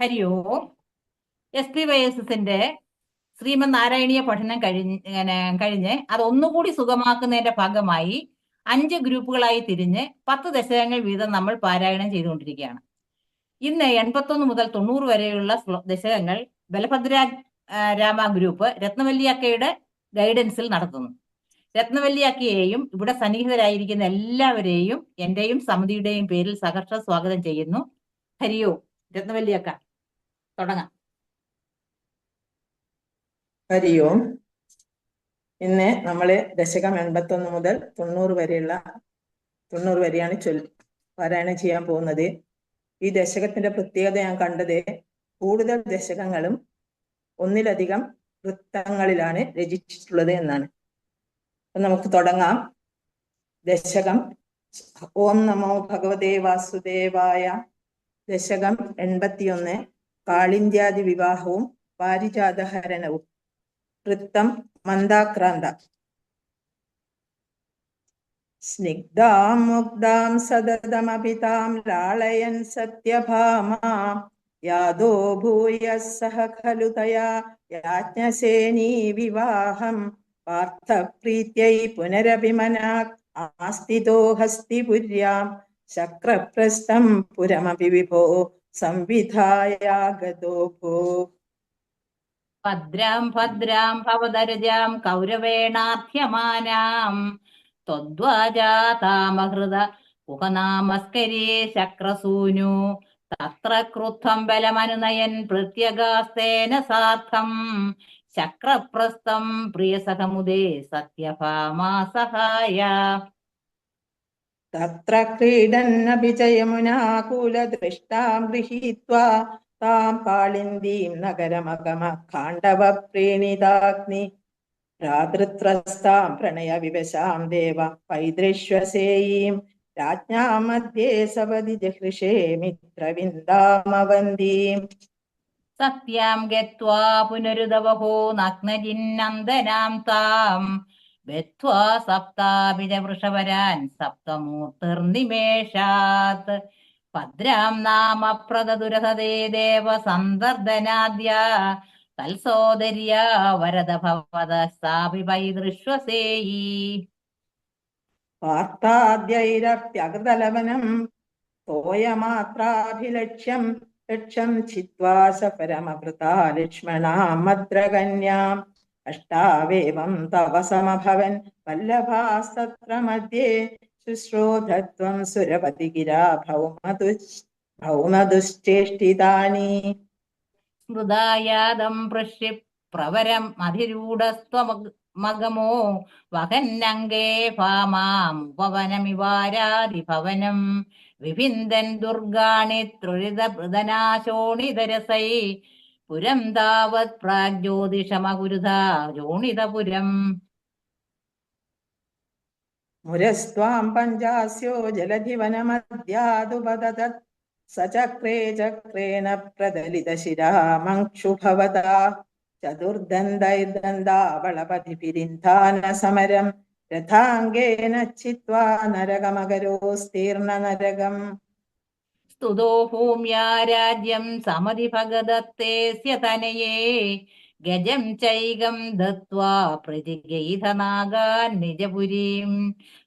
ഹരി ഓം. SPYSSന്റെ ശ്രീമദ് നാരായണീയ പഠനം കഴിഞ്ഞ് അത് ഒന്നുകൂടി സുഗമാക്കുന്നതിന്റെ ഭാഗമായി 5 ഗ്രൂപ്പുകളായി തിരിഞ്ഞ് 10 ദശകങ്ങൾ വീതം നമ്മൾ പാരായണം ചെയ്തുകൊണ്ടിരിക്കുകയാണ്. ഇന്ന് 81 മുതൽ 90 വരെയുള്ള ദശകങ്ങൾ ബലഭദ്ര രാമ ഗ്രൂപ്പ് രത്നവല്ലി അക്കയുടെ ഗൈഡൻസിൽ നടത്തുന്നു. രത്നവല്ലി അക്കയെയും ഇവിടെ സന്നിഹിതരായിരിക്കുന്ന എല്ലാവരെയും എന്റെയും സമിതിയുടെയും പേരിൽ സഹർഷ സ്വാഗതം ചെയ്യുന്നു. ഹരി ഓം. രത്നവല്ലി അക്ക, തുടങ്ങാം. ഹരി ഓം. ഇന്ന് നമ്മള് ദശകം 81 മുതൽ 90 വരെയാണ് പാരായണം ചെയ്യാൻ പോകുന്നത്. ഈ ദശകത്തിന്റെ പ്രത്യേകത ഞാൻ കണ്ടത് കൂടുതൽ ദശകങ്ങളും ഒന്നിലധികം വൃത്തങ്ങളിലാണ് രചിച്ചിട്ടുള്ളത് എന്നാണ്. അപ്പൊ നമുക്ക് തുടങ്ങാം. ദശകം ഓം നമോ ഭഗവതേ വാസുദേവായ. ദശകം 81 കാളിന്ത്യാദി വിവാഹവും പാരിജാതഹരണവും. വൃത്തം മന്ദാക്രാന്ത. സ്നിഗ്ധാം മുഗ്ധാം സതതമപിതാം ലാളയൻ സത്യഭാമാം യാദോ ഭൂയഃ സഹ ഖലു തയാ യാജ്ഞസേനീ വിവാഹം പാർത്ഥപ്രീത്यै പുനരഭിമനാക് ആസ്ഥിതോ ഹസ്തിപുര്യാം ശക്രപ്രസ്ഥം പുരമപി വിഭോ സംവിധായാഗതോ ഭോ. ഭദ്രാം ഭദ്രാം ഭവദരജാം കൗരവേണാർത്ഥ്യമാനാം ത്വദ്വാജാതാമഹൃത കുഹനാമസ്കരേ ശക്രസൂനു തത്ര ക്രുദ്ധം ബലമനുനയൻ പ്രത്യഗാസ്തേന സാർത്ഥം ശക്രപ്രസ്ഥം പ്രിയസഖമുദേ സത്യഭാമാ സഹായ. തത്ര ക്രീഡന്നഭിജയമുനാകൂലദൃഷ്ടാം ഗൃഹീത്വാ താം കാളിന്ദീം നഗരമഗമ ഖാണ്ഡവ പ്രീണിതാഗ്നി ഭ്രാതൃത്രസ്താം പ്രണയ വിവശാം ദേവ പൈതൃശ്വസേയീം രാജ്ഞാം മധ്യേ സവതി ജഹൃഷേ മിത്രവിന്ദാമവന്തീം. സത്യാം ഗത്വാ പുനരുദവഹോ നഗ്നജിന്നന്ദനാം താം ബദ്ധ്വാ സപ്താഭിജ വൃഷവരാൻ സപ്തമൂർത്തിർനിമേഷാത് ഭദ്രാം നാമ പ്രദുരഹതേ ദേവ സന്ദർദനാദ്യ തൽസോദര്യാ വരദ ഭവത സാപി പൈതൃശ്വസേയീ. വാർത്താദ്യൈരപ്യകൃതലവനം തോയമാത്രാഭിലക്ഷ്യം ലക്ഷ്യം ചിത്വാ സപരമഭൃതാ ലക്ഷ്മണാം മദ്രകന്യാം അഷ്ടാവേവം തവ സമഭവൻ വല്ലഭാസ്തത്ര മധ്യേ ശുശ്രോധത്വം സുരപതി ഗിരാ ഭൗമദുശ്ചേഷ്ടിതാനി. സ്മൃതായാദം പൃഷ്യ പ്രവരം അധിരൂഢസ്ത്വമഗമോ വഹന്നംഗേ ഭാമാം ഉപവനമിവാരാതിഭവനം വിഭിന്ദൻ ദുർഗാണി ത്രിതനാശോണിതരസൈ പുരം താവത് പ്രാഗ്ജ്യോതിഷമകുരുധാ ജോണിതപുരം. മുരസ്ത്വാം പഞ്ചാസ്യോ ജലധിവനമദ്യാതുപതത് സചക്രേ ചക്രേണ പ്രദലിതശിരാമംക്ഷുഭവതാ ചതുർദന്തൈർദന്താവളപതിപിരിന്ധാന സമരം രഥാംഗേന ചിത്വാ നരകമകരോസ്തീർണ നരകം. സ്തുതോ ഭൂമ്യാ രാജ്യം സമധി ഭഗദത്തേസ്യ തനയേ ഗജം ചൈകം ദത്വാ പ്രതിഗൈധനാഗാൻ നിജപുരീം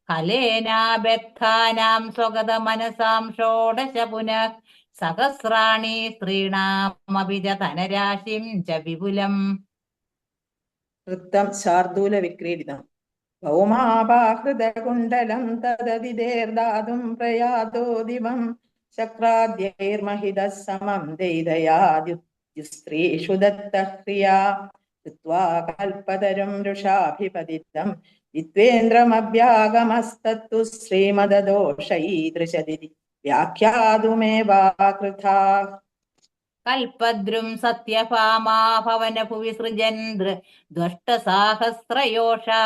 ഹലേനാബദ്ധാനാം സ്വഗത മനസാം ഷോഡശ പുനഃ സഹസ്രാണി സ്ത്രീണാമപി ച ധനരാശിം ച വിപുലം. വൃത്തം ശാർദൂല വിക്രീഡിതം. ഭൗമാപാഹൃതകുണ്ടലം തദതിദേർദാതും പ്രയാതോ ദിവം ശക്രാദ്യൈർമഹിതഃ സമം ദൈതയാദ്യുസ്ത്രീഷു ദത്തക്രിയാ കൃത്വാ കൽപതരും വൃഷാഭിപതിതം വിദ്വേന്ദ്രമഭ്യാഗമസ്തത്തു ശ്രീമദദോഷൈദൃശതി വ്യാഖ്യാതുമേവാകൃഥാ. കൽപദ്രും സത്യഭാമാ ഭവന ഭുവി സൃജൻ ദ്വഷ്ടസാഹസ്രയോഷാ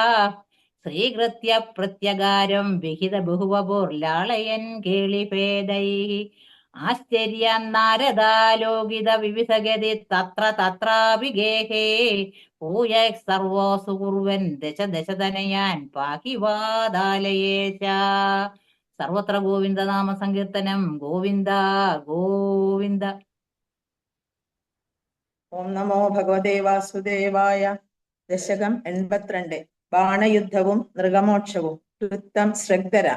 ശ്രീകൃത്യ പ്രത്യകാരം വിഹിത ബഹുവപുർലാളയൻ കേളിഭേദൈ ആശ്ചര്യം നാരദാലോകിത വിവിധഗതി തത്ര തത്രാപി ഗേഹേ പൂയ സർവോസു കുർവൻ ദശ ദശതനയാൻ പാഹി വാദാലയേശ. സർവത്ര ഗോവിന്ദനാമ സങ്കീർത്തനം. ഗോവിന്ദ ഗോവിന്ദ. ഓം നമോ ഭഗവതേ വാസുദേവായ. ദശകം 82. ബാണയുദ്ധവും നൃഗമോക്ഷവും. വൃത്തം ശ്രദ്ധര.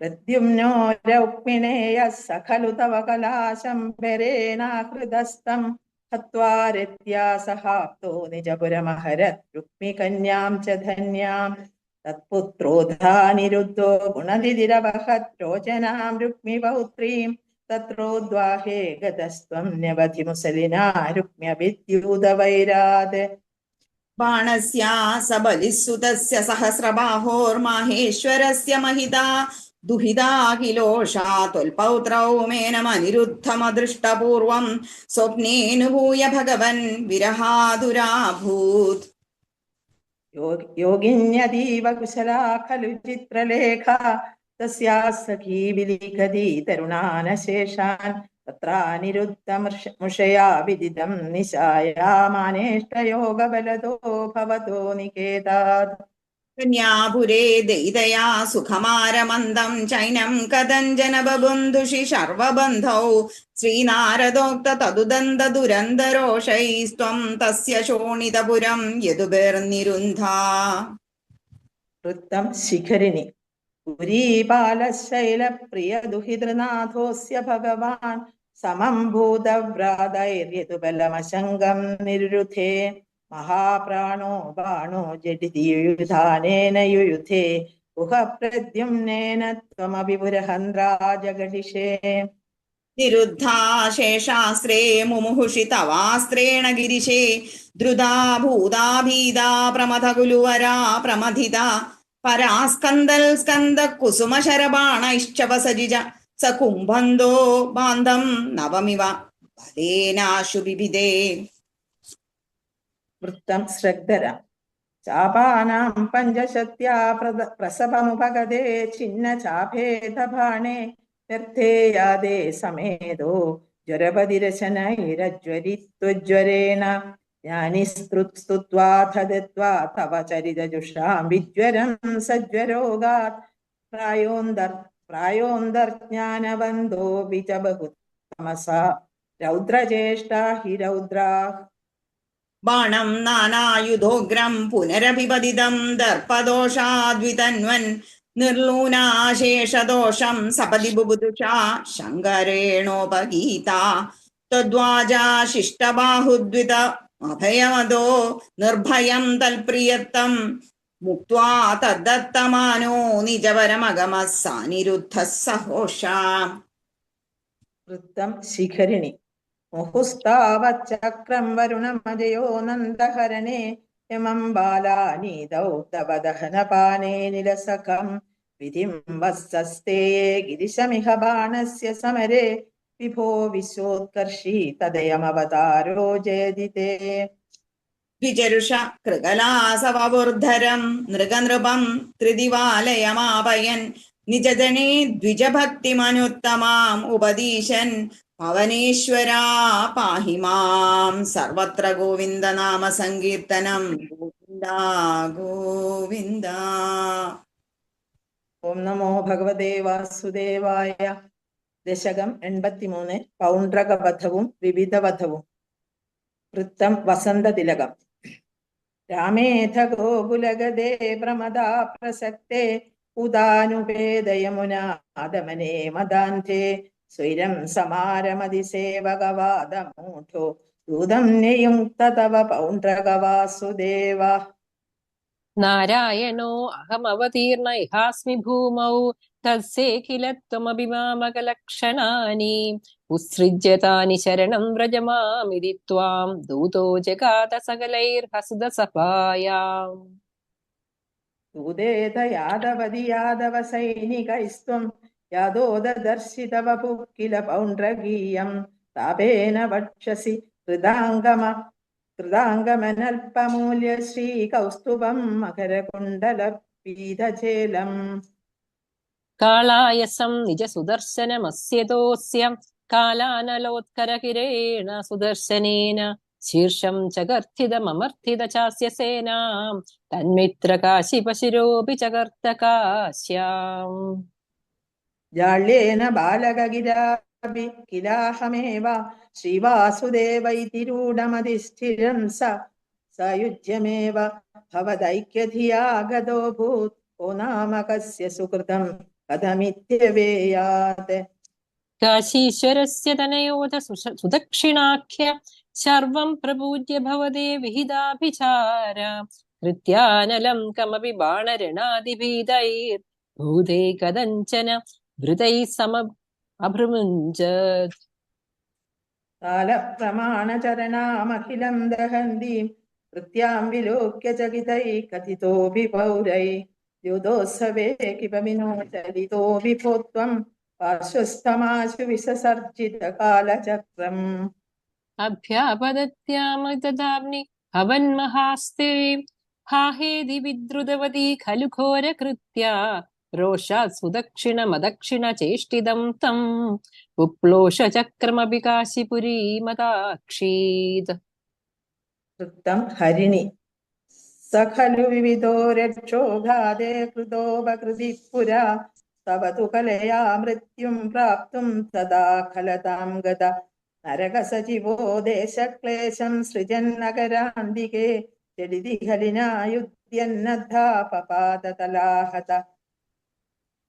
പ്രദ്യുമ്നോ രൗക്മിണേയ സഖലു തവ കലാശംബരേണാഹൃതസ്ഥം ഹത്വാ രത്യാ സഹാപ്തോ നിജപുരമഹരത് രുക്മികന്യാം ച ധന്യാം. തത്പുത്രോധാനിരുദ്ധോ ഗുണനിധിരവഹത് രോചനാം രുക്മിപൗത്രീം. തത്രോദ്വാഹേ ഗതസ്ത്വം ന്യവധി മുസലിനാ രുക്മ്യഭിദ്യൂതവൈരാത്. ബാണസ്യാ സബലിസുതസ്യ സഹസ്രബാഹോർമാഹേശ്വരസ്യ മഹിതാ ദുഹിതാ കിലോഷാ ത്വൽപൗത്രൗ മേനമനിരുദ്ധമദൃഷ്ടപൂർവം സ്വപ്നേനുഭൂയ ഭഗവൻ വിരഹാതുരാഭൂത്. യോഗിന്യതീവ കുശലാ ഖലു ചിത്രലേഖ തസ്യാ സഖീ വിലിഖതി തരുണാനശേഷാൻ. തത്രാനിരുദ്ധമുഷയാ വിദിതം നിശായാമാനേഷ്ടയോഗബലതോ ഭവതോ നികേതാത്. കന്യാപുരേ ദയിതയാ സുഖമാരമന്ദം ചൈനം കഥഞ്ജന ബബുന്ധുഷി ശർവബന്ധൗ ശ്രീനാരദോക്ത തദുദന്ത ദുരന്തരോഷൈസ്ത്വം തസ്യ ശോണിതപുരം യദുബിർനിരുന്ധാ. വൃത്തം ശിഖരിണി. പുരീപാലശൈലപ്രിയദുഹിതൃനാഥോസ്യ ഭഗവാൻ സമം ഭൂതവ്രാതൈര്യതുബലമശങ്കം നിരുരുധേ. മഹാപ്രാണോ ബാണോ ജഡിതി യുയുധാനേന യുയുധേ. ഗുഹ പ്രദ്യുമ്നേന ത്വമപി പുരഹന്ത്രാജഗടിഷേ. നിരുദ്ധാശേഷാസ്ത്രേ മുമുഹുഷി തവാസ്ത്രേണ ഗിരിശേ ദ്രുതാ ഭൂതാഭീതാ പ്രമഥകുലുവരാ പ്രമഥിത പരാസ്കന്ദൽ സ്കന്ദ കുസുമശരബാണൈശ്ചവസജിജ സ കുംഭന്തോ ബാന്ധം നവമിവ ഫലേനാശു ബിഭിദേ. വൃത്തം ശ്രദ്ധര. ചാപാനാം പഞ്ചശത്യാ പ്രസവമുപഗതേ ഛിന്ന ചാഭേദബാണേ വ്യർത്ഥേ യാദേ സമേതോ ജ്വരപതിരശനൈരജ്വരിത്വജ്വരേണ. ജ്ഞാനിസ്തുത്വാഥ ദത്വാ തവ ചരിതജുഷാം വിജ്വരം സജ്വരോഗാത്. പ്രായോന്തർജ്ഞാനവന്തോപി ച ബഹുതമസാ രൗദ്രചേഷ്ടാ ഹി രൗദ്രാ. ബാണം നാനായുധോഗ്രം പുനരഭിപതിതം ദർപ്പദോഷാദ്വിതന്വൻ നിർലൂനാശേഷദോഷം സപതി ബുബുദുഷാ ശങ്കരേണോപഗീത. ത്വദ്വാജാ ശിഷ്ടബാഹുദ്വിത അഭയമദോ നിർഭയം തൽപ്രിയത്തം മുക്ത്വാ തദ്ദത്തമാനോ നിജപരമഗമഃ സാനിരുദ്ധഃ സഹോഷാ. വൃത്തം ശിഖരിണി. മുഹുസ്താവച്ചക്രം വരുണമജയോ നന്ദഹരണേ യമം ബാലാനീതൗ തവ ദഹനപാനേ നിലസഖം. വിധിം വസ്സസ്തേയേ ഗിരിശമിഹ ബാണസ്യ സമരേ വിഭോ വിശ്വോത്കർഷീ തദയമവതാരോ ജയതിതേ. വിചരുഷ കൃകലാസവൂർധരം നൃഗനൃപം ത്രിദിവാലയമാപയൻ നിജജനേ ദ്വിജഭക്തിമനുത്തമാം ഉപദീശൻ പവനേശ്വരാ പാഹി മാം. സർവത്ര ഗോവിന്ദനാമ സങ്കീർത്തനം. ഗോവിന്ദ ഗോവിന്ദ. ഓം നമോ ഭഗവതേ വാസുദേവായ. ദശകം 83. പൗണ്ഡ്രകവധവും വിവിധവധവും. വൃത്തം വസന്തതിലകം. രാമേധ ഗോകുലഗതേ പ്രമദാ പ്രസക്തേ ഉദാനുപേദയമുനാദമനേ മദാന്ധേ. സ്വൈരം സമാരമതിസേവകവാദമൂഢോ ദൂതം നിയുക്ത തവ പൗണ്ഡ്രകവാസുദേവ. നാരായണോ അഹമവതീർണ ഇഹാസ്മി ഭൂമൗ തസ്യേ കില ത്വമഭിമാമകലക്ഷണാനി ഉത്സൃജ്യ താനി ശരണം വ്രജമാമിതി ത്വാം ദൂതോ ജഗാത സകലൈർഹസുതസഭായാം. ദൂതേത യാദവതി യാദവ സൈനികൈസ്ത്വം യാദോദർശിതവ കില പൗണ്ഡ്രഗീയം. താപേന വക്ഷസി കൃതാംഗമനൽപമൂല്യ ശ്രീകൗസ്തുഭം മകരകുണ്ടല പീതചേലം. കാളായസം നിജ സുദർശനമസ്യതോസ്യ കാലാനലോത്കരകിരേണ സുദർശനേന ശീർഷം ചകർത്തിതമമർത്തിത ചാസ്യ സേനാം തന്മിത്ര കാശിപശിരോപി ചകർത്ത കാശ്യാം. ജാള്യേന ബാലകഗിരാഭി കിലാഹമേവ ശ്രീവാസുദേവൈതി രൂഢമതിഷ്ഠിരം സയുജ്യമേവ ഭവദൈക്യധിയാ ഗതോ ഭൂത് ഓ നാമ കസ്യ സുകൃതം കഥമിത്യവേയാത്. കാശീശ്വരസ്യ തനയോത സുദക്ഷിണാഖ്യ സർവം പ്രപൂജ്യ ഭവതേ വിഹിതാഭിചാര കൃത്യാനലം കമപി ബാണരണാദിഭീതൈർ ഭൂതേ കദഞ്ചന വൃതൈ സമ അഭൃമുഞ്ചത്. കാലപ്രമാണചരണാമഖിലം ദഹന്തീം കൃത്യാം വിലോക്യ ചകിതൈ കഥിതോऽപി പൗരൈ ദ്യുതോത്സവേ കിപവിനോചലിതോऽപി ഭൂത്വം പാർശ്വസ്ഥമാശു വിസസർജിതകാലചക്രം. അഭ്യാപദത്യാമൃതധാമ്നി ഭവന്മഹാസ്തേ ഹാഹേതി വിദ്രുതവതി ഖലു ഘോരകൃത്യ രോഷാത് സുദക്ഷിണമദക്ഷിണ ചേഷ്ടിതം തം ഉപ്ലോഷ ചക്രമപി കാശിപുരീമതാക്ഷീത്. വൃത്തം ഹരിണി സ ഖലു വിവിധോ രക്ഷോഘാതേ കൃതോപകൃതി പുരാ തവ തു കലയാ മൃത്യും പ്രാപ്തും തദാ ഖലതാം ഗത നരകസജീവോ ദേശക്ലേശം സൃജന്നഗരാന്തികേ ജഡിതി ഖലിനായുധ്യന്നദ്ധാപപാദതലാഹത.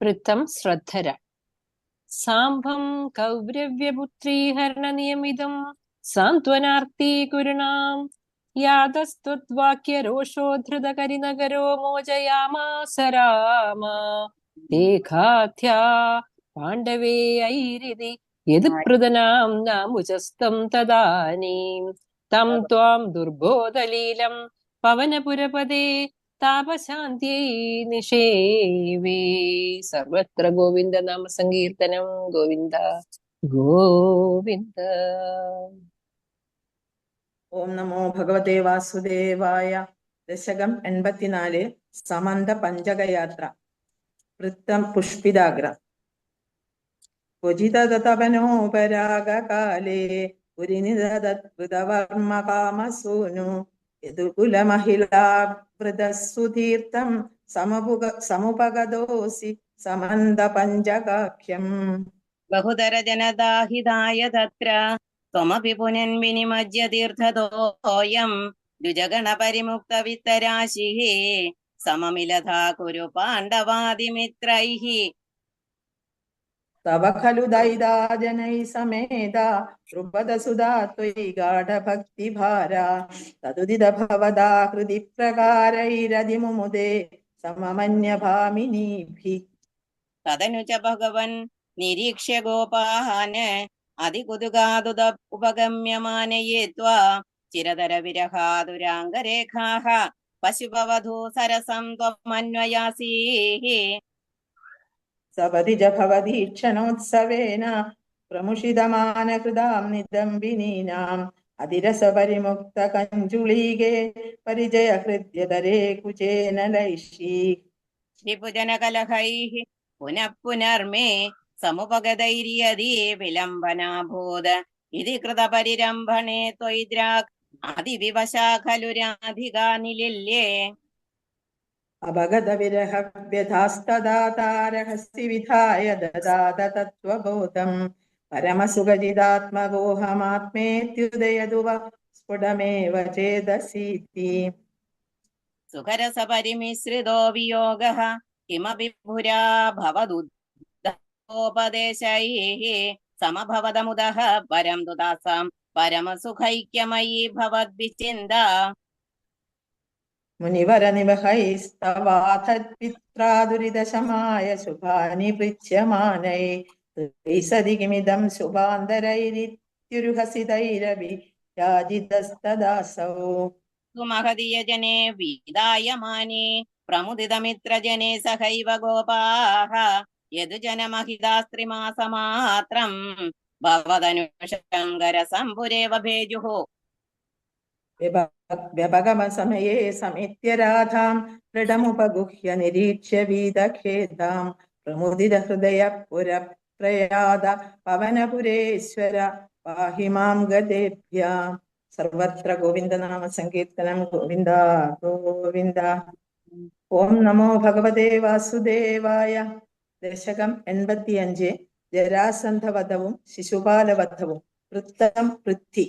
വൃത്തം ശ്രദ്ധര. സാംഭം കൗരവ്യപുത്രീഹരണനിയമിതം സാന്ത്വനാർത്തി കുരുണാം യാതസ്ത്വദ്വാക്യരോഷോദ്ധൃതകരിനഗരോ മോചയാമാസ രാമ ദേഖാധ്യാ പാണ്ഡവേ ഐരിതി യദുപൃതനാം നാമുചസ്തം തദാനീം തം ത്വാം ദുർബോധലീലം പവനപുരപദേ താപശാന്ത്यै നിഷേവേ. സർവത്ര ഗോവിന്ദ നാമ സങ്കീർത്തനം. ഗോവിന്ദ ഗോവിന്ദ. ഓം നമോ ഭഗവതേ വാസുദേവായ. ദശകം 84. സമന്ത പഞ്ചകയാത്ര. വൃത്തം പുഷ്പിതാഗ്ര. ക്വചിതതപനോപരാഗകാലേ പുരിനിദത്കൃതവർമ്മ കാമസൂനു യദുകുലമഹിളാവൃതസുതീർത്ഥം സമുപഗതോസി സമന്ത പഞ്ചകാഖ്യം. ബഹുതര ജനതാഹിതായ തത്ര ത്വമപി പുനൻവിനിമജ്യ തീർത്ഥതോയം ദ്വിജഗണ പരിമുക്ത വിത്തരാശിഃ സമമിലധാ കുരു പാണ്ഡവാദിമിത്രൈഃ. തവ ഖലു ദൈതാ ജനൈ സമേത ദ്രുപദസുധാ ത്വയി ഗാഢഭക്തിഭാരാ തദുദിത ഭവദാ ഹൃദി പ്രകാരൈരതിമുമുദേ സമമന്യഭാമിനീഭിഃ. തദനു ച ഭഗവൻ നിരീക്ഷ്യ ഗോപാൻ അതികുതുകാതുത ഉപഗമ്യമാനയേ ത്വാ ചിരതര വിരഹാതുരാംഗരേഖാഃ പശുപവധൂ സരസം ത്വമന്വയാസീഃ. സപതി ജ ഭവദീക്ഷണോത്സവേന പ്രമുഷിതമാനകൃതാം നിദംബിനീനാം അതിരസപരിമുക്ത കഞ്ജുളീകേ പരിചയ ഹൃദ്യതരേ കുചേന ലൈഷീ. വിപുജനകലഹൈഃ പുനഃ പുനർമേ സമുപഗതൈര്യതി വിലംബനാഭൂത് ഇതി കൃതപരിരംഭണേ ത്വയിദ്രാക് അതിവിവശാ ഖലു രാധികാ നിലില്യേ. അപഗത വിരഹ വ്യഥാസ്തദാ താരഹസ്തി വിധായ ദദാത തത്വബോധം പരമസുഖജിതാത്മഗോഹമാത്മേത്യുദയതുവ സ്ഫുടമേവ ചേതസീതി. സുഖരസപരിമിശ്രിതോ വിയോഗഃ കിമപി പുരാ ഭവദുദ്ധോപദേശൈഃ സമഭവതമുദഃ പരം തുദാസാം പരമസുഖൈക്യമയീ ഭവദ്വിചിന്താ. മുനിവര നിവഹൈസ്തവാഥപിത്രാദുരിതശമായ ശുഭാനി പൃച്യമാനൈ സതി കിമിദം ശുഭാന്തരൈരിത്യുരുഹസിതൈരവി യാജിതസ്തദാസൗ. സുമഹദീയജനേ വീദായമാനേ പ്രമുദിതമിത്രജനേ സഹൈവ ഗോപാഃ യദുജനമഹിതാസ്ത്രിമാസമാത്രം ഭവതനുശങ്കര സംഭുരേവ ഭേജുഃ. വ്യപഗമസമയേ സമിത്യ രാധാം ദൃഢമുപഗുഹ്യ നിരീക്ഷ്യ വീതഖേദാം പ്രമുദിത ഹൃദയ പുരപ്രയാത പവനപുരേശ്വര പാഹി മാം ഗതേഭ്യാം. സർവത്ര ഗോവിന്ദനാമ സങ്കീർത്തനം. ഗോവിന്ദ ഗോവിന്ദ. ഓം നമോ ഭഗവതേ വാസുദേവായ. ദശകം 85. ജരാസന്ധവധവും ശിശുപാലവധവും. വൃത്തം പൃഥ്വി.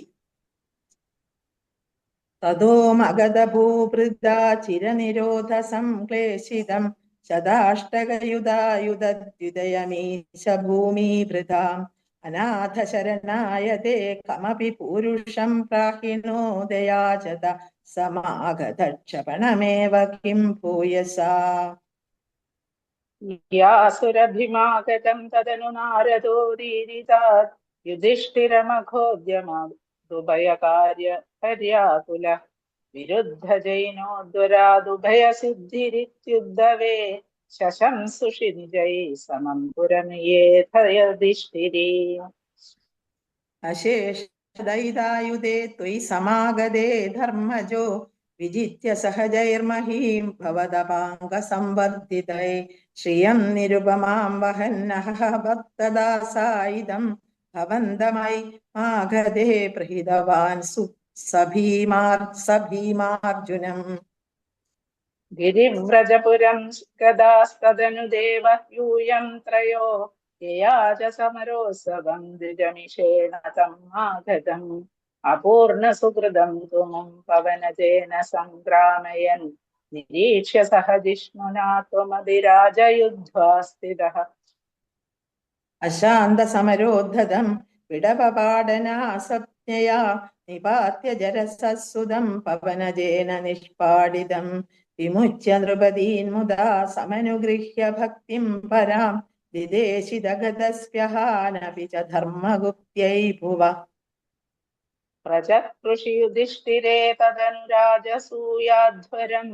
തതോ മഗധഭൂഭൃതാ ചിരനിരോധ സംക്ലേശിതം ശതാഷ്ടകയുധായുധദ്വിതയമീശ ഭൂമിഭൃതാം അനാഥശരണായ തേ കമപി പൂരുഷം പ്രാഹിണോ ദയാചത സമാഗതക്ഷപണമേവ കിം ഭൂയസാ. യാസുരഭിമാഗതം തദനു നാരദോദീരിതാത് യുധിഷ്ഠിരമഘോദ്യമാദുഭയകാര്യ പര്യാകുല വിരുദ്ധ ജൈനോദ്വരാദുഭയസിദ്ധിരിത്യുദ്ധവേ ശശംസുഷി നിജൈ സമം പുരമിയേധയധിഷ്ഠിരീ. അശേഷദൈതായുധേ ത്വയി സമാഗതേ ധർമ്മജോ വിജിത്യ സഹജൈർമഹീം ഭവദപാംഗസംവർദ്ധിതൈ ശ്രിയം നിരുപമാം വഹന്നഃ ഭക്തദാസായിദം ഭവന്തമൈ മാഗധേ പ്രഹിതവാൻ സഭീമാർജുനം. ഗിരിവ്രജപുരം ഗദാസ്തദനു ദേവ യൂയം ത്രയോ യയാച സമരോത്സവം ദ്വിജമിഷേണ തം ആഗതം അപൂർണ സുഹൃദം തുമും പവനജേന സംക്രാമയൻ നിരീക്ഷ്യ സഹ ജിഷ്ണുനാ ത്വമതിരാജയുദ്ധ്വാ സ്ഥിതഃ. അശാന്ത സമരോദ്ധതം വിടപപാടനാസജ്ഞയാ നിപാത്യ ജരസസുതം പവനജേന നിഷ്പാടിതം വിമുച്യ നൃപതീൻ മുദാ സമനുഗൃഹ്യ ഭക്തിം പരാം ദിദേശിതഗതസ്വ്യഹാനപി ച ധർമ്മഗുപ്ത്यै ഭുവ. പ്രജകൃഷി യുധിഷ്ഠിരേ തദനുരാജസൂയാധ്വരം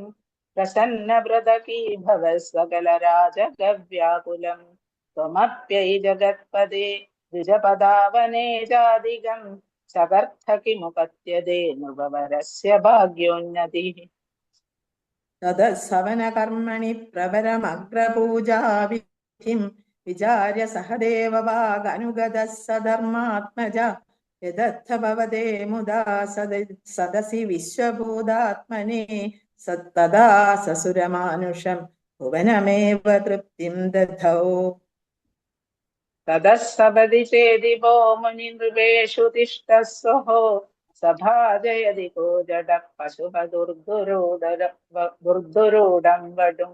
പ്രസന്നവ്രതകീ ഭവസ്വകലരാജഗവ്യാകുലം ത്വമപ്യൈ ജഗത്പദേ ദ്വിജപദാവനേജാദികം സകർത്ഥകിമുപത്യദേ നൃപവരസ്യ ഭാഗ്യോന്നതിഃ. തദസവനകർമ്മണി പ്രവരമഗ്രപൂജാവിധിം വിചാര്യ സഹദേവവാഗനുഗതഃ സധർമാത്മജ യദർത്ഥ ഭവതേ മുദാ സദസി വിശ്വഭൂതാത്മനെ സത്തദാ സസുരമാനുഷം ഭുവനമേവ തൃപ്തിം ദധൗ. തതഃ സപദി ചേദിവോ മുനിനൃപേഷു തിഷ്ടസ്വഹോ സഭാജയതി കോ ജഡ പശുപദുർദുരൂഢം വടും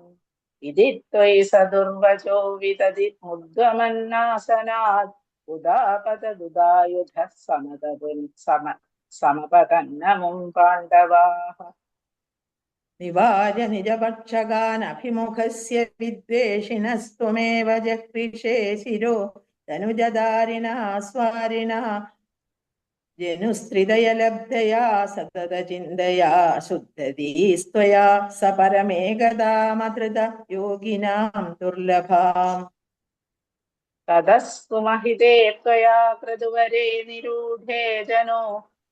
ഇതി ത്വയി സദുർവചോ വിതതി മുദ്ഗമന്നാസനാത് ഉദാപതദുദായുധ സമപതന്നമും പാണ്ഡവാഃ. നിവാര്യ നിജപക്ഷഗാനഭിമുഖസ്യ വിദ്വേഷിണസ്ത്വമേവ ജഹ്രിഷേ ശിരോ ധനുജധാരിണാ സ്വാരിണാ ജനുസ്ത്രിതയലബ്ധയാ സതതചിന്തയാ ശുദ്ധതീസ്ത്വയാ സപരമേകദാമധൃത യോഗിനാം ദുർലഭാം. തതസ്തു മഹിതേ ത്വയാ ക്രതുവരേ നിരൂഢേ ജനോ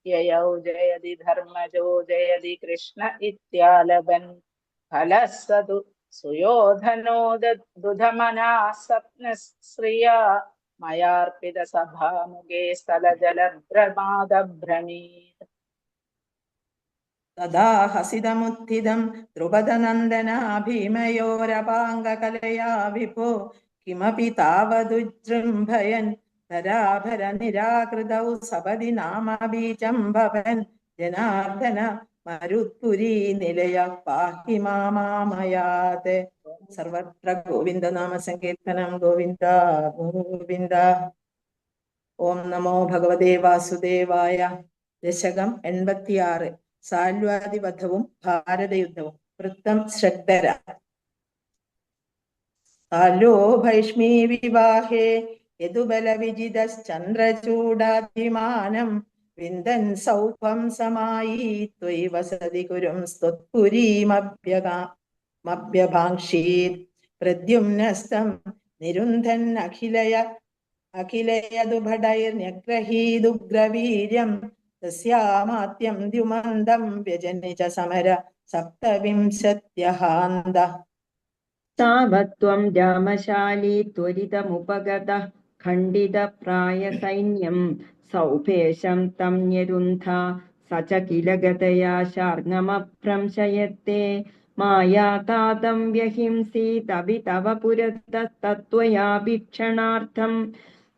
യയൗ ജയതി ധർമ്മജോ ജയതി കൃഷ്ണ ഇത്യാലപൻ ഫലസ്സതു സുയോധനോ ദുധമനാ സ്വപ്നശ്രിയാ മയാർപ്പിത സഭാമുഖേ സ്ഥലജലഭ്രമാദഭ്രമീത്. തദാ ഹസിതമുത്ഥിതം ദ്രുപദനന്ദനാ ഭീമയോരപാംഗകലയാ വിഭോ കിമപി താവദുജൃംഭയൻ ധരാഭര നിരാകൃതൗ സപദി നാമബീജം ഭവൻ ജനാർദ്ദന മരുത്പുരീ നിലയ പാഹി മാമാമയാത്. സർവത്ര ഗോവിന്ദ നാമ സങ്കീർത്തനം. ഗോവിന്ദ ഗോവിന്ദ. ഓം നമോ ഭഗവതേ വാസുദേവായ. ദശകം 86. സാല്വാദിവധവും ഭാരതയുദ്ധവും. വൃത്തം ശ്രദ്ധര. കാലോ ഭൈഷ്മീ വിവാഹേ യദുബലവിജിതശ്ചന്ദ്രചൂഡാധിമാനം വിന്ദൻ സൗഖം സമായി ത്വയി വസതി കുരും സ്ത്വത്പുരീമഭ്യഭാംക്ഷീത്. പ്രദ്യുമ്നസ്തം നിരുന്ധൻ അഖിലയദുഭടൈർന്യഗ്രഹീദുഗ്രവീര്യം തസ്യാമാത്യം ദ്യുമന്തം വ്യജനിച സമര സപ്തവിംശത്യഹാന്ത. താവത്വം രാമശാലി ത്വരിതമുപഗതഃ ഖണ്ഡിതപ്രായസൈന്യം സൗഭേശം തം ന്യരുന്ധ സ ച കില ഗതയാ ശാർങ്ങമഭ്രംശയത്തെ മായാതാതം വ്യഹിംസീതവി തവ പുരതസ്തത്വയാ ഭീക്ഷണാർത്ഥം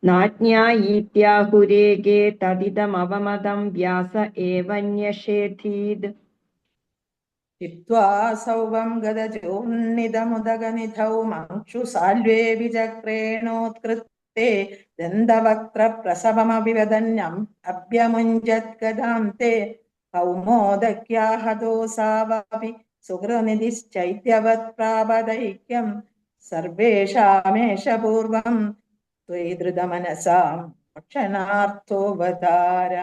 नाज्ञायीत्याहुरेगे तदिदमवमदं व्यास एव न्यषेधीत् चित्वा सौवं गदजोन्निदमुदगनिधौ मंशुसाल्वे विचक्रेणोत्कृते दन्तवक्त्रप्रसवमभिवदन्यम् अभ्यमुञ्जद्गदां ते कौमोदक्याहदोसावपि सुहृनिधिश्चैत्यवत्प्रापदैक्यं सर्वेषामेष पूर्वं त्वयि धृतमनसां क्षणार्थोऽवतार।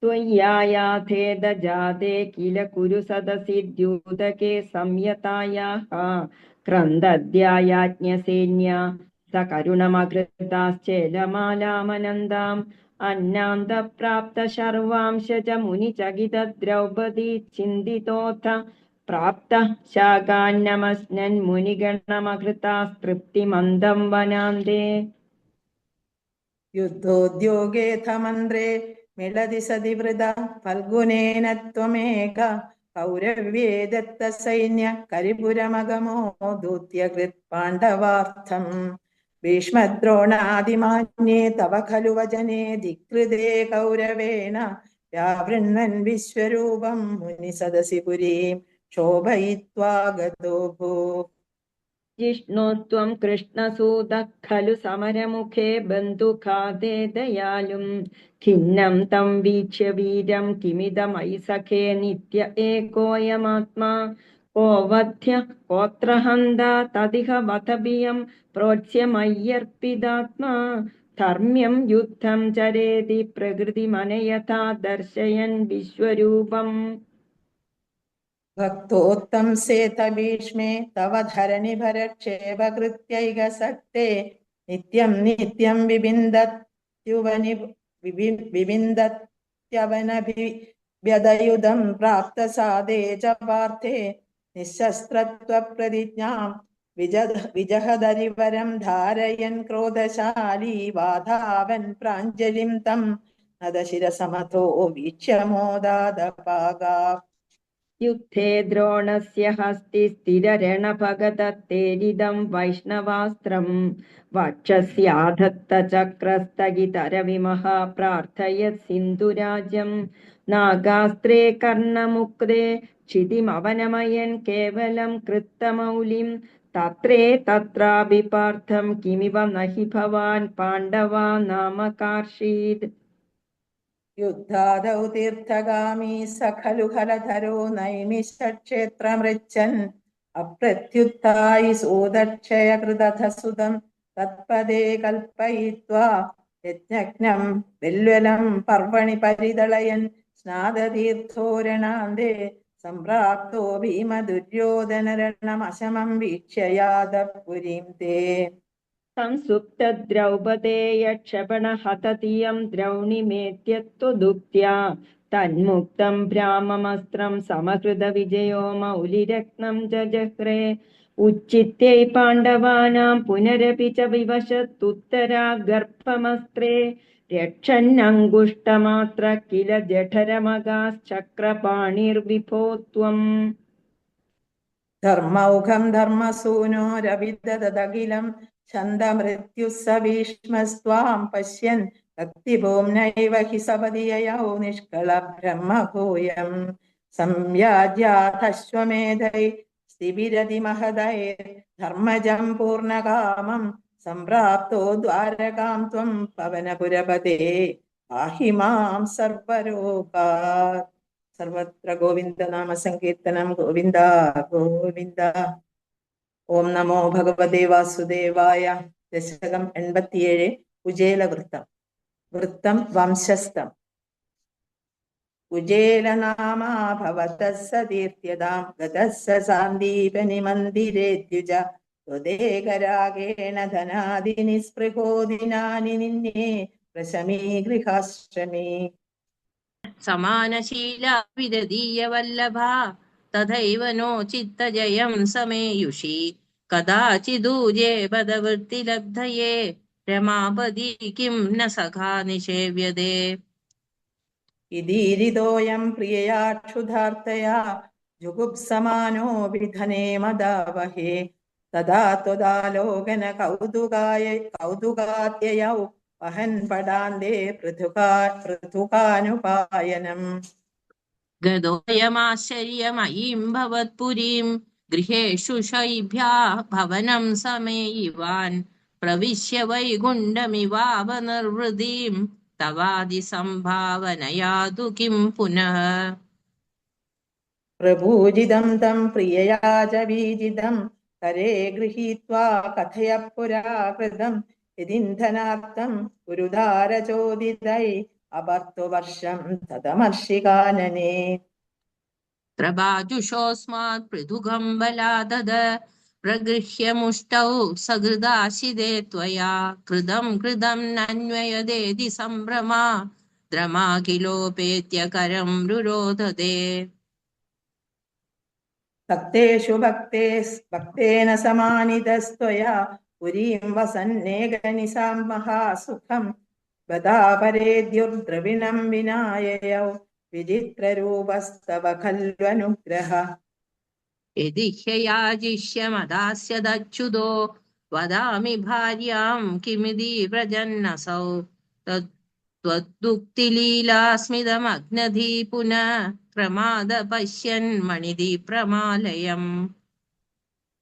त्वय्यायाथेदजाते किल कुरु सदसि द्यूतके संयतायाः क्रन्दद्यायाज्ञसेन्या स करुणमकृताश्चेलमालामनन्दाम् अन्नान्तप्राप्तशर्वांश च मुनिचकितद्रौपदी चिन्तितोऽथ प्राप्तः शाकान्नमस्नन् मुनिगणमकृतास्तृप्तिमन्दं वनान्ते युद्धोद्योगेऽथ मन्द्रे मिलति सदि वृदा फल्गुनेन त्वमेक कौरव्ये दत्तसैन्य करिपुरमगमो दूत्यकृत् पाण्डवार्थम् भीष्मद्रोणादिमान्ये तव खलु वचने धिक्कृते कौरवेण व्यावृण्वन् विश्वरूपं मुनिसदसि पुरीं शोभयित्वा गतो भूः। जिष्णु त्वं कृष्णसूतः खलु समरमुखे बन्धुखादे दयालुं खिन्नं तं वीक्ष्य वीरं किमिदमयि सखे नित्य एकोऽयमात्मा को वध्य कोऽत्र हन्ता तदिह वतभियं प्रोच्य मय्यर्पितात्मा धर्म्यं युद्धं चरेति प्रकृतिमनयथा दर्शयन् विश्वरूपम् भक्तोत्तम सेत भीष्मे तव धरणि भरक्षेपकृत्यैकसक्ते नित्यं नित्यं विबिन्दत्यवनभिव्यदयुधं प्राप्तसादे च पार्थे निःशस्त्रत्वप्रतिज्ञां विजहदरिवरं धारयन् क्रोधशाली वाधावन् प्राञ्जलिं तं नदशिरसमतो वीक्ष्य मोदादपागा। युद्धे द्रोणस्य हस्ति स्थिररणभगदत्तेरिदं वैष्णवास्त्रं वक्षस्याधत्तचक्रस्थगितरविमः प्रार्थयत् सिन्धुराजं नागास्त्रे कर्णमुक्ते क्षितिमवनमयन् केवलं कृत्तमौलिं तत्रे तत्रापि पार्थं किमिव न हि भवान् पाण्डवा नाम कार्षीत् युद्धादौ तीर्थगामी स खलु हलधरो नैमिषक्षेत्रमृच्छन् अप्रत्युत्थायि सोदक्षयकृतथ सुतं तत्पदे कल्पयित्वा यज्ञज्ञं विल्वलं पर्वणि परिदलयन् स्नादतीर्थोरणान्ते सम्प्राप्तो भीमदुर्योधनरणमशमं वीक्ष्य यादव पुरीं ते। संसुप्तद्रौपदेय क्षपणहततियं द्रौणिमेत्यत्तुदुक्त्या तन्मुक्तं भ्राममस्त्रं समकृतविजयो मौलिरत्नं जजह्रे उच्चित्यै पाण्डवानां पुनरपि च विवशत्तुत्तरा गर्भमस्त्रे रक्षन्नङ्गुष्टमात्र किल जठरमगाश्चक्रपाणिर्विभो त्वम् धर्मौघं धर्मसूनो रविददखिलं छन्दमृत्युः स भीष्मस्त्वां पश्यन् भक्तिभूम्नैव हि सपदि ययौ निष्कलब्रह्मभूयं संयाज्याथश्वमेधै स्थिबिरति महदैर्धर्मजं पूर्णकामं सम्प्राप्तो द्वारकां त्वं पवनपुरपते पाहि मां सर्वरोगात्। सर्वत्र गोविंद नाम संकीर्तनम गोविंद गोविंद। ओम नमो भगवते वासुदेवाय। दशകം 87 കുചേലവൃത്തം. വൃത്തം വംശസ്ഥം. കുചേലനാമാ ഭവതഃ സതീർത്ഥ്യതാം ഗതഃ സാന്ദീപനി മന്ദിരേ ദ്വിജ ത്വദേകരാഗേണ ധനാദിനിസ്പൃഹോ ദിനാനി നിന്നേ പ്രശമീ ഗൃഹാശ്രമേ समानशीला विदधीयवल्लभा तथैव नो चित्तजयं समेयुषी कदाचिदूजे पदवृत्तिलब्धये रमापदी किं न सखा निषेव्यते इदीरिदोऽयं प्रियया क्षुधार्तया जुगुप्समानो विधने मदावहे തഥാ ത്വദാലോകന കൗതുകാദ്യയൗ വഹൻ പടാന്തേ പൃഥുകാനുപായനം. ഗതോയമാശ്ചര്യമയീം ഭവത്പുരീം ഗൃഹേഷു ശൈഭ്യാ ഭവനം സമേയിവാൻ പ്രവിശ്യ വൈകുണ്ഠമിവാവനിർവൃതിം തവാദി സംഭാവനയാതു കിം പുനഃ. പ്രപൂജിതം തം പ്രിയയാ ച വീജിതം കരേ ഗൃഹീത്വാ കഥയ പുരാ കൃതം യദിന്ധനാർത്ഥം ഗുരുധാരചോദിതൈ അപർത്തുവർഷം തതമർഷികാനനേ. ത്രപാജുഷോऽസ്മാत् പൃഥുകം ബലാദദ പ്രഗൃഹ്യ മുഷ്ടൗ സഹൃദാശിതേ त्वया कृतं कृतं नन्वयदेति सम्भ्रमा द्रमाखिलोपेत्य करं रुरोधते. ഭക്തേഷു ഭക്തേന സമാനിതസ്ത്വയാ പുരീം വസന്നേകനിസാം മഹാസുഖം ബദാപരേദ്യുർദ്രവിണം വിനായയൗ വിചിത്രരൂപസ്തവ ഖൽവനുഗ്രഹ. यदि ह्ययाजिष्यमदास्यदच्युतो वदामि भार्यां किमिति व्रजन्नसौ त्वदुक्तिलीलास्मिदमग्नधी पुनः क्रमाद पश्यन् मणिदीप्रमालयम्.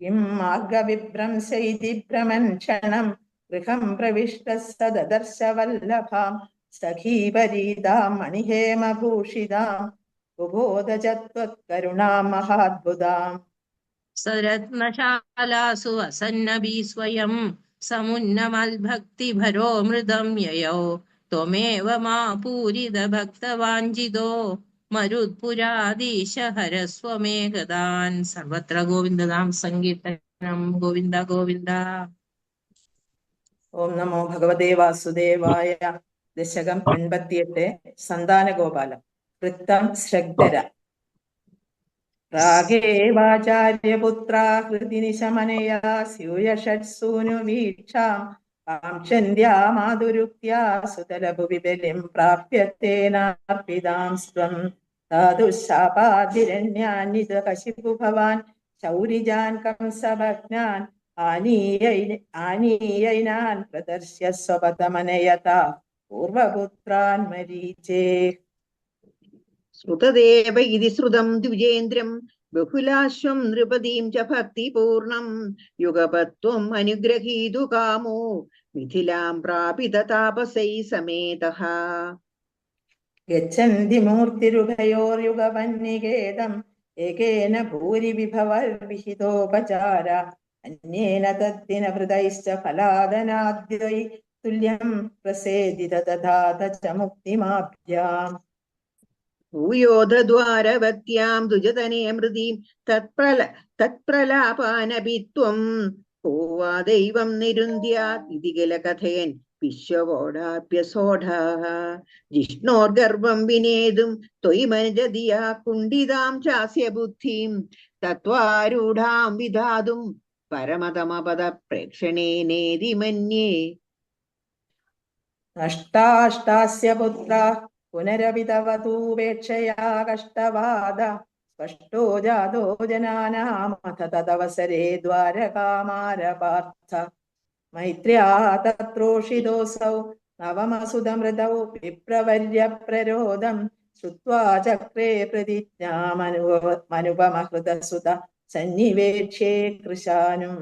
കിം മാർഗവിഭ്രംശൈതി ഭ്രമൻ ക്ഷണം ഗൃഹം പ്രവിഷ്ടഃ സ ദദർശ വല്ലഭാം സഖീപരീതാം മണിഹേമഭൂഷിതാം ബുബോധ ച ത്വത്കരുണാം മഹാദ്ഭുതാം. सरत्नशालासु वसन्नभि स्वयं समुन्नमद्भक्तिभरो मृदं ययौ त्वमेव मा पूरितभक्तवाञ्छितो मरुत्पुराधीश हरस्व मे गदान्. सर्वत्र गोविन्दनाम सङ्कीर्तनं गोविन्द गोविन्द. ഓം നമോ ഭഗവതേ വാസുദേവായ. ദശകം 88. സന്താനഗോപാലം. വൃത്തം ശ്രദ്ധര. രാഗേവാചാര്യപുത്രാ ഹൃദി നിശമനയാ സ്യൂയഷട്സൂനു വീക്ഷാം കാംക്ഷന്ത്യാ മാതുരുക്ത്യാ സുതലഭുവി ബലിം പ്രാപ്യത്തേനാർപ്പിതാം സ്വം സാധുശാപാതിരണ്യാനിത കശിപു ഭവാൻ ശൗരിജാൻ കംസഭഗ്നാൻ ആനീയൈനാൻ പ്രദർശ്യ സ്വപതമനയതാ പൂർവപുത്രാൻ മരീചേ. ശ്രുതദേവ ഇതി ശ്രുതം ദ്വിജേന്ദ്രം ബഹുലാശ്വം നൃപതീം ച ഭക്തിപൂർണം യുഗപത്വം അനുഗ്രഹീതു കാമോ മിഥിലാം പ്രാപിത താപസൈ സമേതഃ. ഗച്ഛന്തി മൂർത്തിരുഭയോർയുഗപന്നികേതം ഏകേന ഭൂരി വിഭവർവിഹിതോപചാര അന്യേന തദ്ദിനഭൃതൈശ്ച ഫലാദനാദ്യൈ തുല്യം പ്രസേദിത തഥാ ച മുക്തിമാഭ്യാം. ഭൂയോധദ്വാരവത്യാം ദുജതനേ മൃതീം തത്പ്രലാപാനപി ത്വം കോ വാ ദൈവം നിരുന്ധ്യാത് ഇതി കില കഥയൻ വിശ്വവോടാപ്യസോഢഃ. ജിഷ്ണോർഗർവം വിനേതും ത്വയി മനുജതിയാ കുണ്ഠിതാം ചാസ്യ ബുദ്ധിം തത്വാരൂഢാം വിധാതും പരമതമപദ പ്രേക്ഷണേനേതി മന്യേ. നഷ്ടാഷ്ടാസ്യ പുത്രാഃ പുനരപി തവ തൂപേക്ഷയാ കഷ്ടവാദ സ്പഷ്ടോ ജാതോ ജനാനാമഥ തദവസരേ ദ്വാരകാമാരപാർത്ഥ. മൈത്ര്യാ തത്രോഷിതോസൗ നവമസുതമൃതൗ വിപ്രവർയപ്രരോദം ശ്രുത്വാ ചക്രേ പ്രതിജ്ഞാമനുപമഹൃതസുത സന്നിവേക്ഷ്യേ കൃശാനും.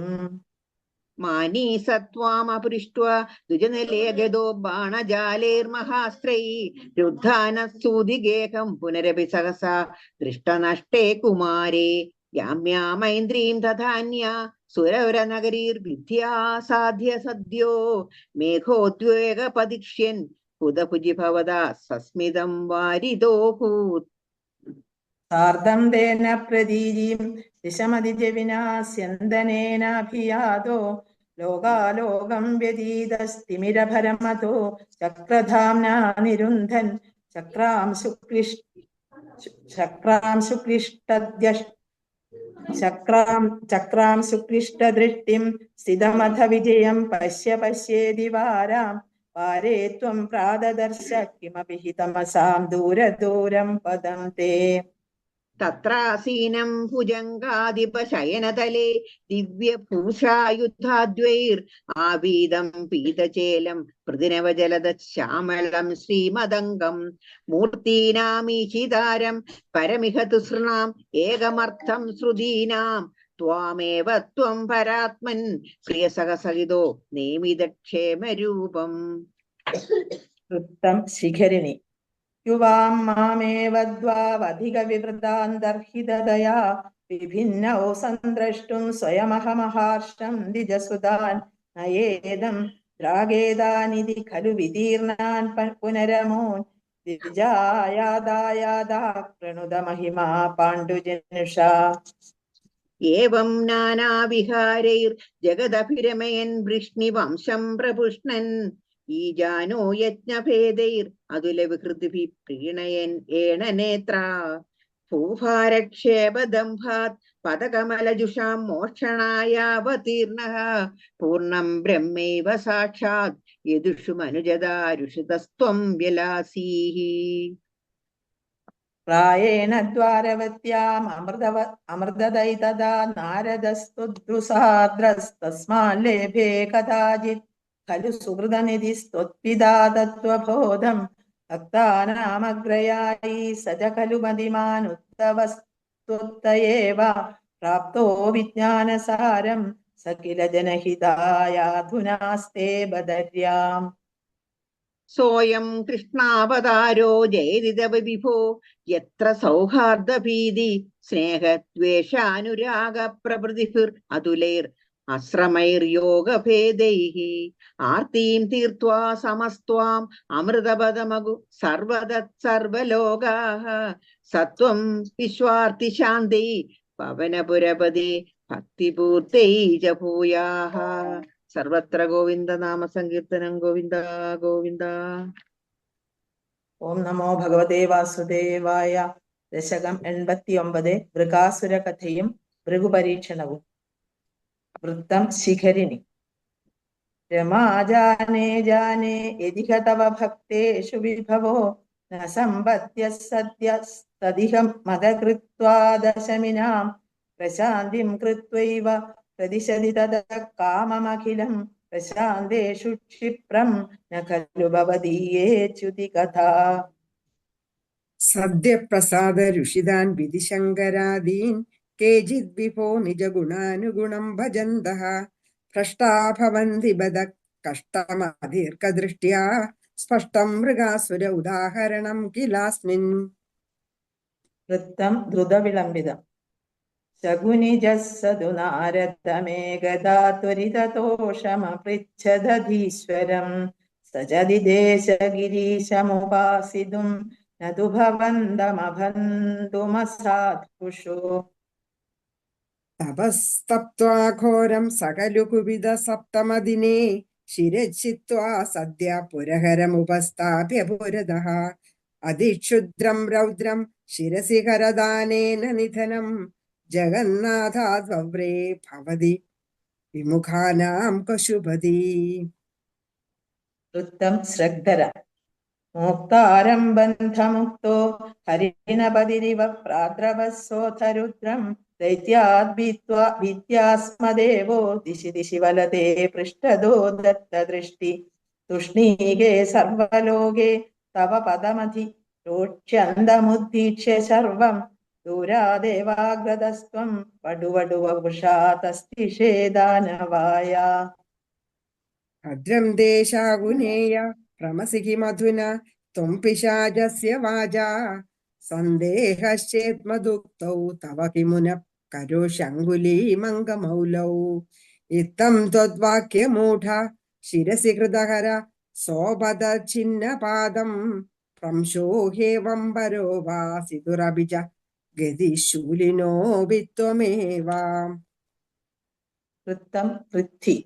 മാനീ സത്വാമപൃഷ്ട്വാ ദുജനലേ ഗതോ ബാണജാലേർമഹാസ്ത്രൈ രുദ്ധാനസ്തൂതിഗേഹം പുനരപി സഹസാ ദൃഷ്ടനഷ്ടേ കുമാരേ യാമ്യാമൈന്ദ്രീം തഥാന്യാ സുരവരനഗരീർവിദ്യാ സാധ്യ സദ്യോ മേഘോദ്വേഗപതിക്ഷ്യൻ ഹുതഭുജി ഭവതാ സസ്മിതം വാരിതോഭൂത്. സാർദ്ധം തേന പ്രതീരീം ദിശമതിജവിനാസ്യന്തനേനാഭിയാതോ ലോകാലോകം വ്യതീതസ്തിമിരഭരമതോ ചക്രധാംനാ നിരുന്ധൻ ചക്രാം സുക്ലിഷ്ടദൃഷ്ടിം സ്ഥിതമഥ വിജയം പശ്യേതി വാരാം വാരേ ത്വം പ്രാദദർശ കിമപി ഹി തമസാം ദൂരദൂരം പദം തേ. തത്രാസീനം ഭുജംഗാധിപശയനതലേ ദിവ്യഭൂഷായുധാദ്വൈർ ആവീതം പീതചേലം പ്രതിനവജലദ ശ്യാമളം ശ്രീമദംഗം മൂർത്തീനാമീശിതാരം പരമിഹ തിസൃണാം ഏകമർത്ഥം ശ്രുതീനാം ത്വാമേവ ത്വം പരാത്മൻ പ്രിയസഹസഹിതോ നേമിതക്ഷേമരൂപം. വൃത്തം ശിഖരിണി. യുവാം മാമേവദ്വാവധിക വിവൃതാന്തർഹിതദയാ വിഭിന്നൗ സന്ദ്രഷ്ടും സ്വയമഹമഹാർഷം ദ്വിജസുതാൻ നയേദം ദ്രാഗേതാനിധി ഖലു വിദീർണാൻ പുനരമോൻ ദ്വിജായാദായാദാ പ്രണുത മഹിമാ പാണ്ഡുജനുഷാ. ഏവം നാനാവിഹാരൈർ ജഗദഭിരമയൻ വൃഷ്ണിവംശം പ്രപുഷ്ണൻ ഈജാനോ യജ്ഞഭേദൈർ അതുലവിഹൃതിഭി പ്രീണയൻ ഏണനേത്ര ഭൂഭാരക്ഷേപദംഭാത് പദകമലജുഷാം മോക്ഷണായാവതീർണഃ പൂർണ്ണം ബ്രഹ്മൈവ സാക്ഷാത് യദുഷു മനുജദാരുഷിതസ്ത്വം വ്യലാസീഃ. പ്രായേണ ദ്വാരവത്യാം അമൃതദൈതദാ നാരദസ്തുദ്രുസാദ്രസ്തസ്മാല്ലേഭേ കഥാചിത് ഖലു സുഹൃതനിധിസ്ത്വത്പിതാ തത്വബോധം ഭക്താനാമഗ്രയായി സജ ഖലു മതിമാനുത്തവസ്ത്വത്തയേവ പ്രാപ്തോ വിജ്ഞാനസാരം സകില ജനഹിതായാധുനാസ്തേ ബദര്യാം. സോയം കൃഷ്ണാവതാരോ ജയതിതവ വിഭോ യത്ര സൗഹാർദ്ദഭീതി സ്നേഹദ്വേഷാനുരാഗ പ്രഭൃതിഭിർ അതുലൈർ അശ്രമൈർയോഗഭേദൈഃ ആർത്തിം തീർത്വാ സമസ്ത്വാം അമൃതപദമഗു സർവതത്സർവലോകാഃ സത്വം വിശ്വാർത്തിശാന്തൈ പവനപുരപദേ ഭക്തിപൂർത്തൈ ച ഭൂയാഃ. സർവത്ര ഗോവിന്ദ നാമ സങ്കീർത്തനം. ഗോവിന്ദ ഗോവിന്ദ. ഓം നമോ ഭഗവതേ വാസുദേവായ. ദശകം 89. മൃഗാസുര കഥയും ഭൃഗുപരീക്ഷണവും. വൃത്തം ശിഖരിണി. രമാജാനേ ജാനേ യദിഹ തവ ഭക്തേഷു വിഭവോ ന സമ്പദ്യ സദ്യസ്തദിഹം മദകൃത്വാ ദശമിനാം പ്രശാന്തിം കൃത്വൈവ പ്രതിശതി തദ കാമമഖിലം പ്രശാന്തേഷു ക്ഷിപ്രം ന ഖലു ഭവദീയേച്യുതി കഥാ. സദ്യപ്രസാദ ഋഷിതാൻ വിധിശങ്കരാദീൻ കേചിദ് വിഭോ നിജഗുണാനുഗുണം ഭജന്തഃ ഭ്രഷ്ടാ ഭവന്തി ബദ കഷ്ടമദീർഘദൃഷ്ട്യാ സ്പഷ്ടം മൃഗാസുര ഉദാഹരണം കിലാസ്മിൻ. വൃത്തം ദ്രുതവിളംബിതം. ശകുനിജസ്സതു നാരദമേകദാ ത്വരിതതോഷമപൃച്ഛദധീശ്വരം സജതി ദേശഗിരീശമുപാസിതും നതു ഭവന്തമഭന്തുമസാധുഷു. തപസ്തപ്ത്വാ ഘോരം സകലു കുപിത സപ്തമദിനേ ശിരച്ഛിത്വാ സദ്യ പുരഹരമുപസ്ഥാപ്യ പുരതഃ അതിക്ഷുദ്രം രൗദ്രം ശിരസി കരദാനേന നിധനം ജഗന്നാഥാദ്വ്രേ ഭവതി വിമുഖാനാം കശുപതി. വൃത്തം ശ്രദ്ധര. മോക്താരം ബന്ധമുക്തോ ഹരിണപതിരിവ പ്രാദ്രവസ്സോഥരുദ്രം ദൈത്യാദ്ഭിത്വാ വിദ്യാസ്മദേവോ ദിശി ദിശി വലതേ പൃഷ്ഠദോ ദത്തദൃഷ്ടി തുഷ്ണീകേ സർവലോകേ തവ പദമധി രോക്ഷ്യന്തമുദ്ദീക്ഷ്യ ശർവം ദൂരാദേവാഗ്രതസ്ത്വം വടുവടുവപുഷാ തസ്തിഷേദാനവായ. ഭദ്രം ദേശാഗുനേയ പ്രമസിഹി മധുന ത്വം പിശാചസ്യ വാചാ സന്ദേഹശ്ചേത്മദുക്തൗ തവ കിമുന കരോഷംഗുലീമംഗമൗലൗ ഇത്തം ത്വദ്വാക്യമൂഢ ശിരസി കൃതഹര സോപദഛിന്നപാദം പ്രംശോഹേവം പരോ വാസിതുരഭിജ ഗതിശൂലിനോ വിത്വമേവ. വൃത്തം പൃഥ്വി.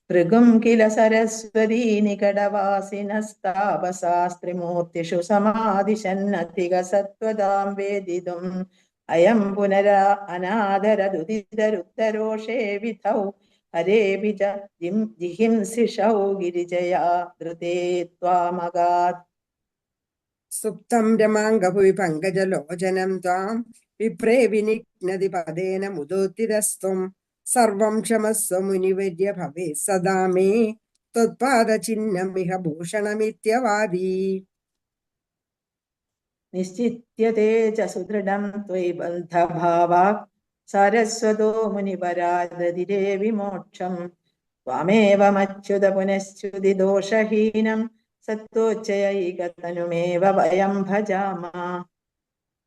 ഭൃഗും കില സരസ്വതീ നികടവാസിനസ്താപസാസ്ത്രിമൂർത്തിഷു സമാദിശന്നതിക സത്വതാം വേദിതും അയം പുനരാ അനാദരദുദിതരുത്തരോഷേ വിധൗ ഹരേപി ച ജിഹിംസിഷൗ ഗിരിജയാ ധൃതേ ത്വാമഗാത്. സുപ്തം രമാംഗഭുവി പങ്കജലോചനം ത്വാം വിപ്രേ വിനിഘ്നതി പദേന മുദോത്തിരസ്ത്വം സർവം ക്ഷമസ്വ മുനിവര്യ ഭവേ സദാ മേ ത്വത്പാദചിഹ്നമിഹ ഭൂഷണമിത്യവാദി. നിശ്ചിത്യതേ ച സുദൃഢം ത്വയി ബന്ധഭാവാത് സാരസ്വതോ മുനിപരാദതിരേ വിമോക്ഷം ത്വമേവമച്യുത പുനശ്ച്യുതി ദോഷഹീനം സത്വോച്ചയൈകതനുമേവ വയം ഭജാമഃ.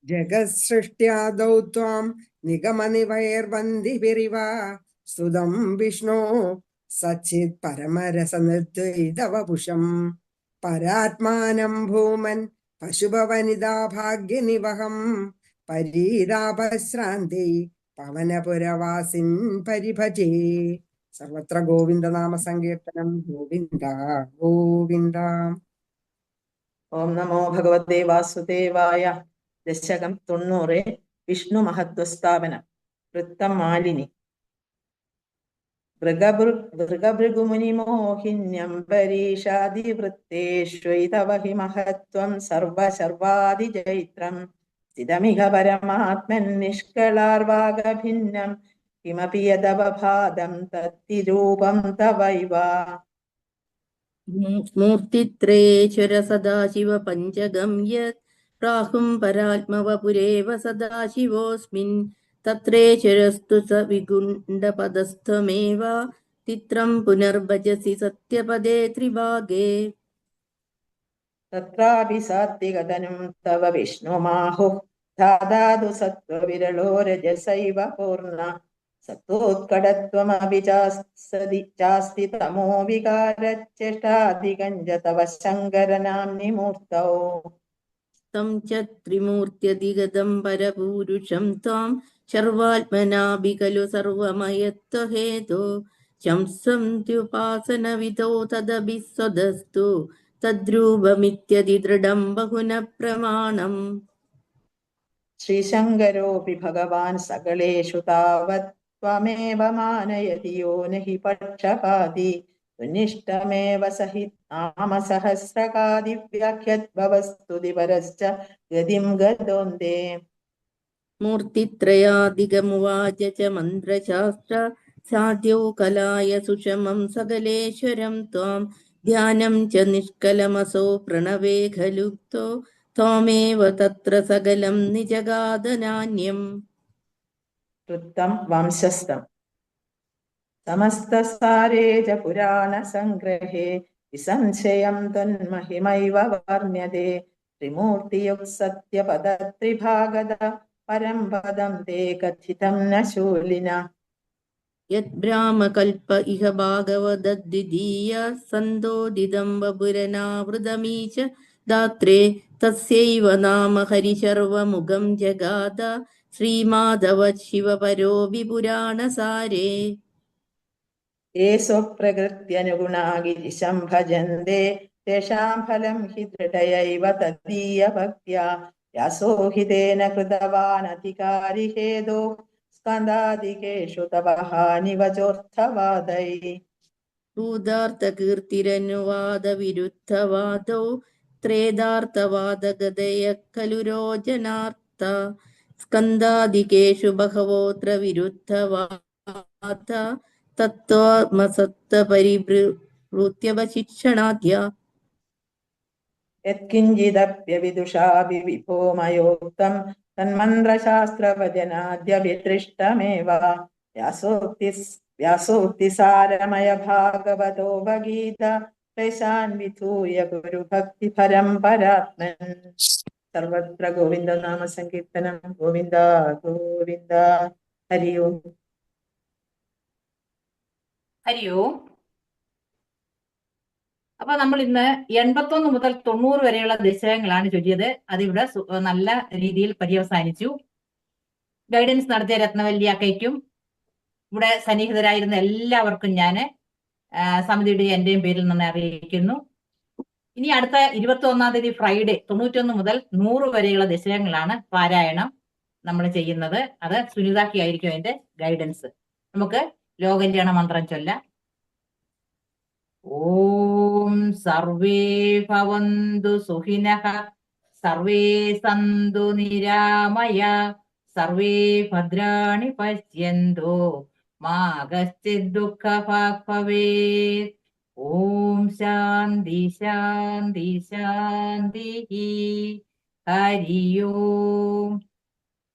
ജഗത്സൃഷ്ട്യാദൗ ത്വാം നിഗമനിവൈർവന്ദിഭിരിവ സ്തുതം വിഷ്ണോ സച്ചിത് പരമരസനിർദ്വൈതവപുഷം പരാത്മാനം ഭൂമൻ പശുഭവനിതാ ഭാഗ്യനിവഹം പരീതാപശ്രാന്തൈ പവനപുരവാസിൻ പരിഭജേ. സർവത്ര ഗോവിന്ദനാമ സങ്കീർത്തനം. ഗോവിന്ദ ഗോവിന്ദ. ഓം നമോ ഭഗവതേ വാസുദേവായ. ദശകം 90. വിഷ്ണു മഹത്വസ്ഥാപനം. വൃത്തം മാലിനി. ഭൃഗഭൃഗുമുനിമോഹിന്യംബരീഷാദിവൃത്തേഷ്വൈതവ ഹി മഹത്വം സർവശർവാദിജൈത്രം സ്ഥിതമിഹ പരമാത്മൻ നിഷ്കളാർവാഗഭിന്നം കിമപി യദവഭാതം തത്തിരൂപം തവൈവ. മൂർത്തിത്രയേശ്വര സദാശിവ പഞ്ചഗം യത് പ്രാഹും പരാത്മവപുരേവ സദാശിവോऽസ്മിൻ തത്രേശ്വരസ്തു സ വിഗുണ്ഡപദസ്ഥമേവ തിത്രം പുനർഭജസി സത്യപദേ ത്രിഭാഗേ. തത്രാപി സാത്വികതനും തവ വിഷ്ണുമാഹുഃ ധാതാതു സത്വവിരളോ രജസൈവ പൂർണ്ണ സത്വോത്കടത്വമപി ചാസ്തി തമോ വികാരച്ചേഷ്ടാധികം ച തവ ശങ്കരനാംനി മൂർത്തൗ. തം ച ത്രിമൂർത്യധിഗതം പരപൂരുഷം ത്വാം സർവാത്മനാഭി ഖലു സർവമയത്വഹേതോ ശംസന്ത്യുപാസനവിധോ തദഭിസ്വദസ്തു തദ്രൂപമിത്യതിദൃഢം ബഹുന പ്രമാണം. ശ്രീശങ്കരോപി ഭഗവാൻ സകലേഷു താവത് ത്വമേവ മാനയതി യോ നഹി പക്ഷപാതി സുനിഷ്ടമേവ സഹി നാമസഹസ്രകാദിവ്യാഖ്യദ്ഭവസ്തുതി പരശ്ച ഗതിം ഗതോന്തേ. മൂർത്തിത്രയാധികമുവാച ച മന്ത്രശാസ്ത്ര സാധ്യൗ കലായ സുഷമം സകലേശ്വരം ത്വാം ധ്യാനം ച നിഷ്കലമസോ പ്രണവേ ഖലുക്തോ ത്വമേവ തത്ര സകലം നിജഗാദനാന്യം. വൃത്തം വംശസ്ഥം. സമസ്തസാരേ ച പുരാണസംഗ്രഹേ വിസംശയം ത്വന്മഹിമൈവ വർണ്യതേ ത്രിമൂർത്തിയുക്തഃ സത്യപദത്രിഭാഗത പരം പദം തേ കഥിതം ന ശൂലിന. യദ്ബ്രാഹ്മകൽപ ഇഹ ഭാഗവതദ്വിതീയ സന്തോദിതം വപുരനാവൃതമീശ ദാത്രേ തസ്യൈവ നാമ ഹരിശർവമുഖം ജഗാദ ശ്രീമാധവ ശിവപരോ വിപുരാണസാരേ. യേ സ്വപ്രകൃത്യനുഗുണാ ഗിരിശം ഭജന്തെ തേഷാം ഫലം ഹി ദൃഢയൈവ തദീയ ഭക്ത്യാ വ്യാസോ ഹി തേന കൃതവാൻ അധികാരി ഹേതോ സ്കന്ധാദികേഷു തവ ഹാനിവചോർത്ഥവാദൈ. ഭൂതാർത്ഥകീർത്തിരനുവാദവിരുദ്ധവാദോ ത്രേതാർത്ഥവാദഗതയ ഖലു രോചനാർത്ഥ സ്കന്ധാദികേഷു ബഹവോത്ര വിരുദ്ധവാദ തത്വാത്മസത്വപരിവൃത്യവശിക്ഷണാദ്യ. യത്കിഞ്ചിദപ്യവിദുഷാഭി വിഭോ മയോക്തം തന്മന്ത്രശാസ്ത്രവചനാദ്യവിദൃഷ്ടമേവ വ്യാസോക്തിസാരമയ ഭാഗവതോപഗീത ക്ലേശാൻ വിധൂയ ഗുരുഭക്തി പരമ്പരാത്മൻ. സർവത്ര ഗോവിന്ദനാമ സങ്കീർത്തനം. ഗോവിന്ദ ഗോവിന്ദ. ഹരി ഓം. ഹരി ഓം. അപ്പൊ നമ്മൾ ഇന്ന് 81 മുതൽ 90 വരെയുള്ള ദശകങ്ങളാണ് ചൊല്ലിയത്. അതിവിടെ നല്ല രീതിയിൽ പര്യവസാനിച്ചു. ഗൈഡൻസ് നടത്തിയ രത്നവല്ലിയാക്കയ്ക്കും ഇവിടെ സന്നിഹിതരായിരുന്ന എല്ലാവർക്കും ഞാൻ സമിതിയുടെ എന്റെയും പേരിൽ നിന്ന് അറിയിക്കുന്നു. ഇനി അടുത്ത 21-ാം തീയതി ഫ്രൈഡേ 91 മുതൽ 100 വരെയുള്ള ദശകങ്ങളാണ് പാരായണം നമ്മൾ ചെയ്യുന്നത്. അത് സുനിതാക്കി ആയിരിക്കും അതിന്റെ ഗൈഡൻസ്. നമുക്ക് ലോകകല്യാണ മന്ത്രം ചൊല്ലാം. ഓം സർവേ ഭവന്തു സുഖിനഃ സർവേ സന്തു നിരാമയ സർവേ ഭദ്രാണി പശ്യന്തു മാ കശ്ചിത് ദുഃഖഭാഗ് ഭവേത്. ഓം ശാന്തി ശാന്തി ശാന്തി. ഹരി ഓം.